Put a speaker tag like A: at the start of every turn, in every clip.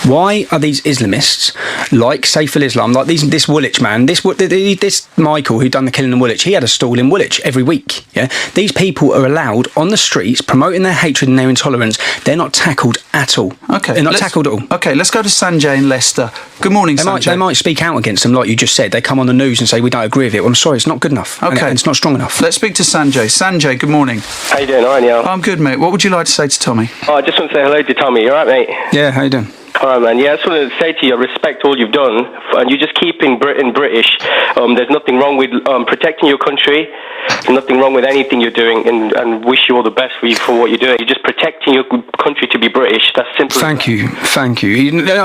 A: Why are these Islamists, like Saiful Islam, like this Woolwich man, this Michael who done the killing in Woolwich, he had a stall in Woolwich every week, yeah? These people are allowed on the streets, promoting their hatred and their intolerance. They're not tackled at all.
B: Okay.
A: They're not tackled at all.
B: Okay, let's go to Sanjay in Leicester. Good morning, Sanjay.
A: They might speak out against them, like you just said. They come on the news and say, we don't agree with it. Well, I'm sorry, it's not good enough.
B: Okay.
A: And it's not strong enough.
B: Let's speak to Sanjay. Sanjay, good morning.
C: How you doing? All right, Neil?
B: I'm good, mate. What would you like to say to Tommy?
C: Oh, I just want to say hello to Tommy. You all right, mate?
A: Yeah, how you doing?
C: All right, man. Yeah, I just wanted to say to you, I respect all you've done, and you're just keeping Britain British. There's nothing wrong with protecting your country. There's nothing wrong with anything you're doing, and wish you all the best for what you're doing. You're just protecting your country to be British. That's simple.
A: Thank you.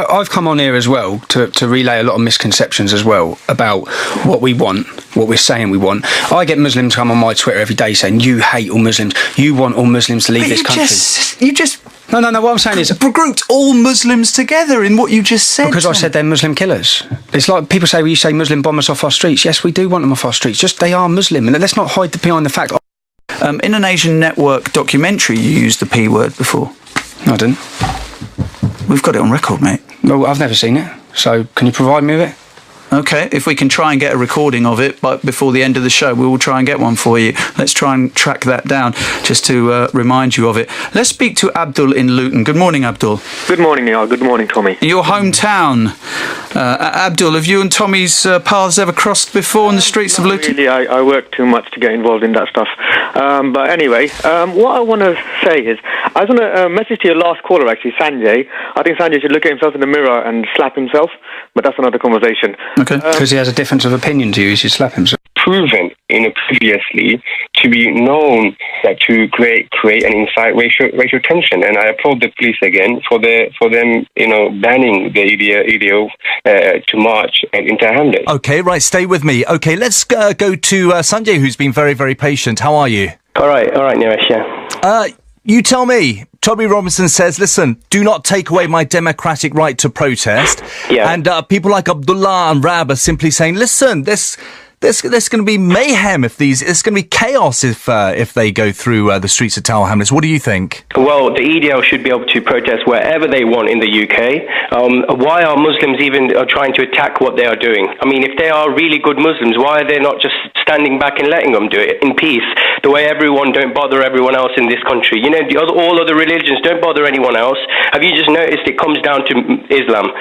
A: I've come on here as well to relay a lot of misconceptions as well about what we want, what we're saying we want. I get Muslims come on my Twitter every day saying, you hate all Muslims, you want all Muslims to leave this country.
B: You just...
A: No, what I'm saying is...
B: grouped all Muslims together in what you just said.
A: Because I said they're Muslim killers. It's like people say, well, you say Muslim bombers off our streets. Yes, we do want them off our streets. Just they are Muslim. And let's not hide behind the fact...
B: in an Asian Network documentary, you used the P word before.
A: No, I didn't.
B: We've got it on record, mate.
A: Well, I've never seen it. So can you provide me with it?
B: Okay, if we can try and get a recording of it before the end of the show, we will try and get one for you. Let's try and track that down just to remind you of it. Let's speak to Abdul in Luton. Good morning, Abdul.
D: Good morning, Neil. Good morning, Tommy.
B: Your hometown. Abdul, have you and Tommy's paths ever crossed before in the streets of Luton?
D: Really, I work too much to get involved in that stuff. But anyway, what I want to say is, I just want to message to your last caller, actually, Sanjay. I think Sanjay should look at himself in the mirror and slap himself, but that's another conversation.
A: Okay. Because he has a difference of opinion to you, he should slap himself.
C: Proven previously to be known to create and incite racial tension, and I applaud the police again for them banning the EDO to march into Hamlet.
E: Okay, right, stay with me. Okay, let's go to Sanjay, who's been very, very patient. How are you?
C: All right, Neresh, yeah.
E: You tell me. Tommy Robinson says, listen, do not take away my democratic right to protest.
C: Yeah.
E: And people like Abdullah and Rab are simply saying, listen, there's going to be mayhem it's going to be chaos if they go through the streets of Tower Hamlets. What do you think?
C: Well, the EDL should be able to protest wherever they want in the UK. Why are Muslims even trying to attack what they are doing? I mean, if they are really good Muslims, why are they not just standing back and letting them do it in peace? The way everyone don't bother everyone else in this country. You know, all other religions don't bother anyone else. Have you just noticed it comes down to Islam?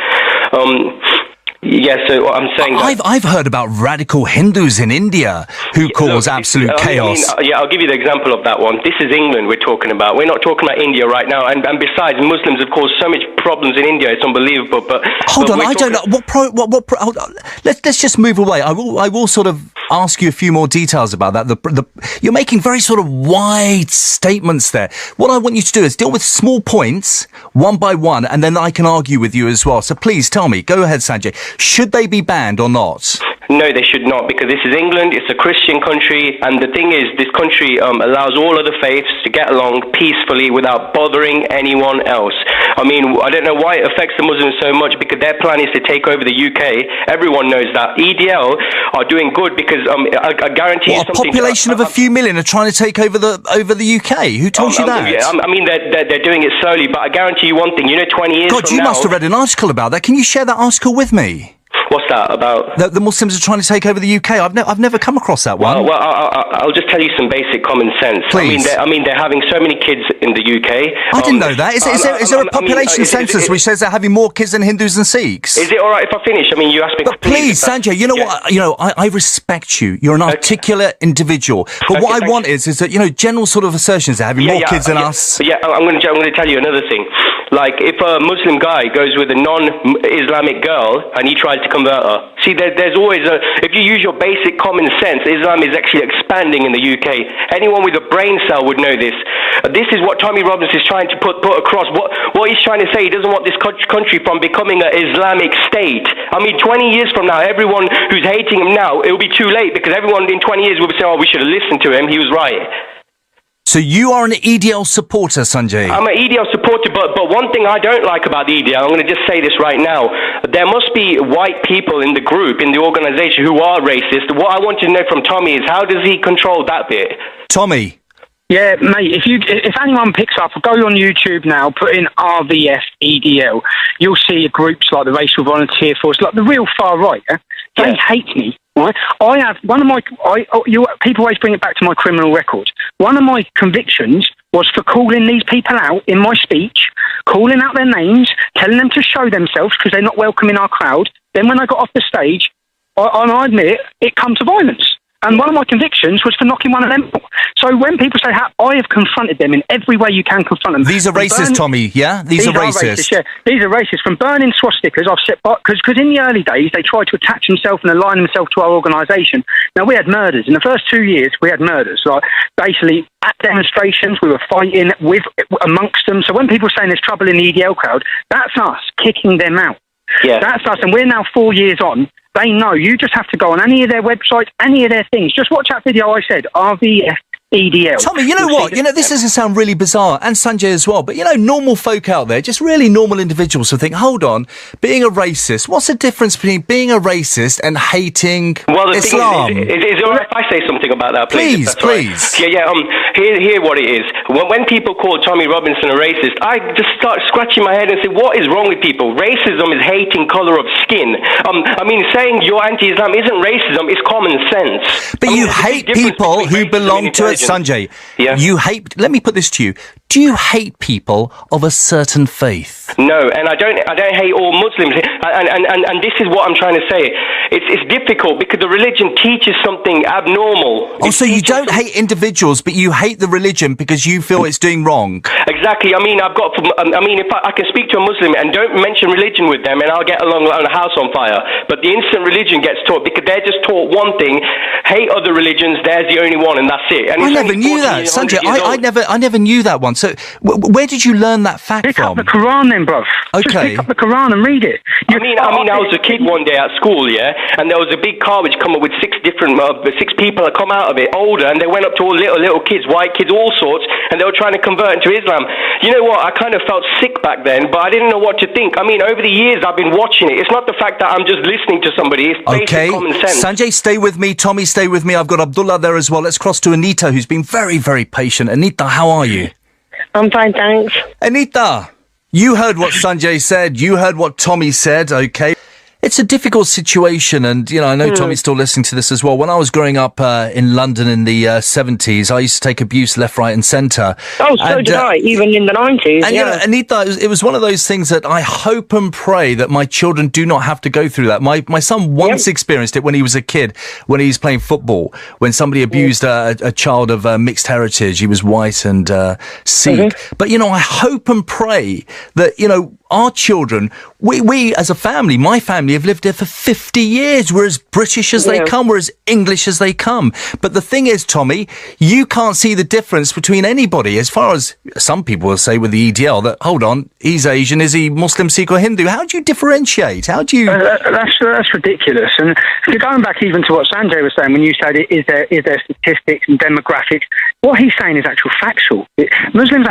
C: Yes, so I'm saying that...
E: I've heard about radical Hindus in India who cause absolute chaos.
C: I'll give you the example of that one. This is England we're talking about. We're not talking about India right now. And besides, Muslims have caused so much problems in India. It's unbelievable. But
E: hold on, I don't know. Let's just move away. I will sort of ask you a few more details about that. You're making very sort of wide statements there. What I want you to do is deal with small points one by one, and then I can argue with you as well. So please tell me. Go ahead, Sanjay. Should they be banned or not?
C: No, they should not, because this is England, it's a Christian country, and the thing is, this country allows all other faiths to get along peacefully without bothering anyone else. I mean, I don't know why it affects the Muslims so much, because their plan is to take over the UK. Everyone knows that. EDL are doing good, because I guarantee you something...
E: A population of a few million are trying to take over the UK? Who told you that?
C: Yeah, I mean, they're doing it slowly, but I guarantee you one thing, 20 years from now...
E: God, you must have read an article about that. Can you share that article with me?
C: What's that about?
E: The Muslims are trying to take over the UK. I've never come across that one.
C: Well, I'll just tell you some basic common sense.
E: Please.
C: I mean, they're having so many kids in the UK.
E: I didn't know that. Is there a population census which says they're having more kids than Hindus and Sikhs?
C: Is it all right if I finish? I mean, you asked me.
E: But please, Sanjay, you know what? I respect you. You're an articulate individual. But what I want is that general sort of assertions they're having more kids than us.
C: Yeah, I'm going to tell you another thing. Like, if a Muslim guy goes with a non-Islamic girl and he tries to convert her, see, there's always if you use your basic common sense, Islam is actually expanding in the UK. Anyone with a brain cell would know this. This is what Tommy Robbins is trying to put across. What he's trying to say, he doesn't want this country from becoming an Islamic state. I mean, 20 years from now, everyone who's hating him now, it'll be too late, because everyone in 20 years will be saying, oh, we should have listened to him, he was right.
E: So you are an EDL supporter, Sanjay?
C: I'm an EDL supporter, but one thing I don't like about the EDL, I'm going to just say this right now, there must be white people in the group, in the organisation, who are racist. What I want to know from Tommy is, how does he control that bit?
E: Tommy,
F: Yeah, mate, if anyone picks up, go on YouTube now, put in RVF EDL, you'll see groups like the Racial Volunteer Force, like the real far right, they hate me. Right? I have one of my. People always bring it back to my criminal record. One of my convictions was for calling these people out in my speech, calling out their names, telling them to show themselves because they're not welcome in our crowd. Then when I got off the stage, I admit it come to violence. And one of my convictions was for knocking one of them out. So when people say, I have confronted them in every way you can confront them.
E: These are racist, Tommy, yeah? These are racist.
F: Yeah. These are racist. From burning swastikas, I've set... Because in the early days, they tried to attach themselves and align themselves to our organisation. Now, we had murders. In the first 2 years, we had murders. Like, basically, at demonstrations, we were fighting amongst them. So when people are saying there's trouble in the EDL crowd, that's us kicking them out. Yeah. That's us. And we're now 4 years on. They know. You just have to go on any of their websites, any of their things. Just watch that video I said, RVF EDL.
E: Tommy, you know what? This doesn't sound really bizarre, and Sanjay as well, but, normal folk out there, just really normal individuals who think, hold on, being a racist, what's the difference between being a racist and hating Islam?
C: Is it all right if I say something about that, please?
E: Please.
C: Right. Yeah. Hear what it is. When people call Tommy Robinson a racist, I just start scratching my head and say, what is wrong with people? Racism is hating colour of skin. Saying you're anti-Islam isn't racism, it's common sense.
E: But you hate people who belong to it, Sanjay.
C: Yeah.
E: Let me put this to you. Do you hate people of a certain faith?
C: No, and I don't hate all Muslims. And this is what I'm trying to say. It's difficult because the religion teaches something abnormal.
E: So you don't hate individuals, but you hate the religion because you feel it's doing wrong.
C: Exactly. If I can speak to a Muslim and don't mention religion with them, and I'll get along on a house on fire. But the instant religion gets taught, because they're just taught one thing, hate other religions, there's the only one, and that's it. And
E: I never knew that, Sanjay. I never knew that one. So where did you learn that fact
F: from?
E: Pick
F: up the Quran then, bruv.
E: Okay.
F: Just pick up the Quran and read it.
C: I was a kid one day at school, and there was a big car which come up with six people that come out of it, older, and they went up to all little kids, white kids, all sorts, and they were trying to convert into Islam. You know what? I kind of felt sick back then, but I didn't know what to think. Over the years I've been watching it. It's not the fact that I'm just listening to somebody. It's basic common sense.
E: Sanjay, stay with me. Tommy, stay with me. I've got Abdullah there as well. Let's cross to Anita, who's been very, very patient. Anita, how are you?
G: I'm fine, thanks.
E: Anita, you heard what Sanjay said. You heard what Tommy said, okay? It's a difficult situation, and, I know Tommy's still listening to this as well. When I was growing up in London in the 70s, I used to take abuse left, right and centre.
G: Oh, so did I, even in the 90s.
E: And, Anita, it was one of those things that I hope and pray that my children do not have to go through that. My son once experienced it when he was a kid, when he was playing football, when somebody abused a child of mixed heritage. He was white and Sikh. But, I hope and pray that, our children, we as a family, my family, have lived there for 50 years. We're as British as they come. We're as English as they come. But the thing is, Tommy, you can't see the difference between anybody. As far as some people will say with the EDL, that, hold on, he's Asian, is he Muslim, Sikh or Hindu? How do you differentiate? How do you...
F: That's ridiculous. And if you're going back even to what Sanjay was saying when you said, is there statistics and demographics? What he's saying is actual factual. Muslim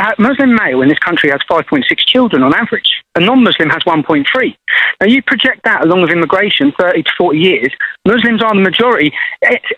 F: male in this country has 5.6 children on average. A non-Muslim has 1.3. Now, you project that along with immigration, 30 to 40 years, Muslims are the majority.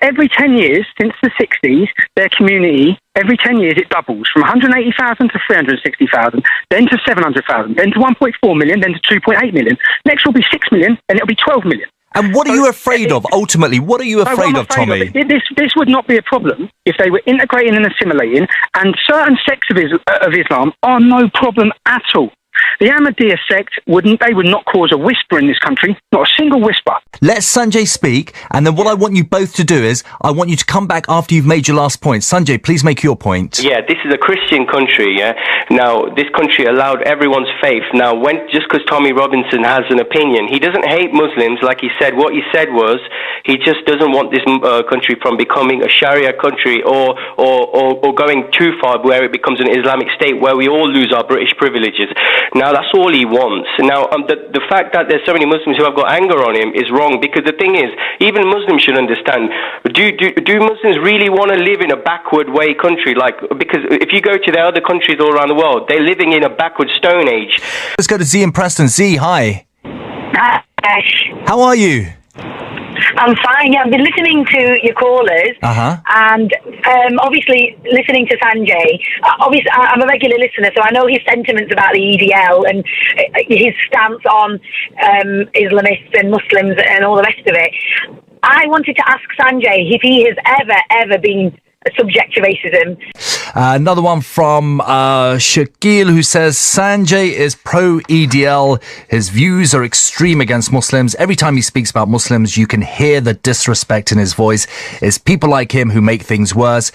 F: Every 10 years, since the 60s, their community, every 10 years, it doubles from 180,000 to 360,000, then to 700,000, then to 1.4 million, then to 2.8 million. Next will be 6 million, and it'll be 12 million.
E: And what are you afraid of, ultimately? What are you afraid of, Tommy?
F: This would not be a problem if they were integrating and assimilating, and certain sects of Islam are no problem at all. The Ahmadiyya sect would not cause a whisper in this country, not a single whisper.
E: Let Sanjay speak, and then what I want you both to do is, I want you to come back after you've made your last point. Sanjay, please make your point.
C: Yeah, this is a Christian country, Now, this country allowed everyone's faith. Now, just because Tommy Robinson has an opinion, he doesn't hate Muslims, like he said. What he said was, he just doesn't want this country from becoming a Sharia country or going too far where it becomes an Islamic state where we all lose our British privileges. Now, that's all he wants. Now, the fact that there's so many Muslims who have got anger on him is wrong, because the thing is, even Muslims should understand, do Muslims really want to live in a backward way country? Because if you go to the other countries all around the world, they're living in a backward stone age.
E: Let's go to Z in Preston. Z, hi.
G: Hi.
E: How are you?
H: I'm fine. Yeah, I've been listening to your callers, and obviously listening to Sanjay. Obviously, I'm a regular listener, so I know his sentiments about the EDL and his stance on Islamists and Muslims and all the rest of it. I wanted to ask Sanjay if he has ever been subject to racism.
E: Another one from Shakil, who says Sanjay is pro-EDL. His views are extreme against Muslims. Every time he speaks about Muslims, you can hear the disrespect in his voice. It's people like him who make things worse.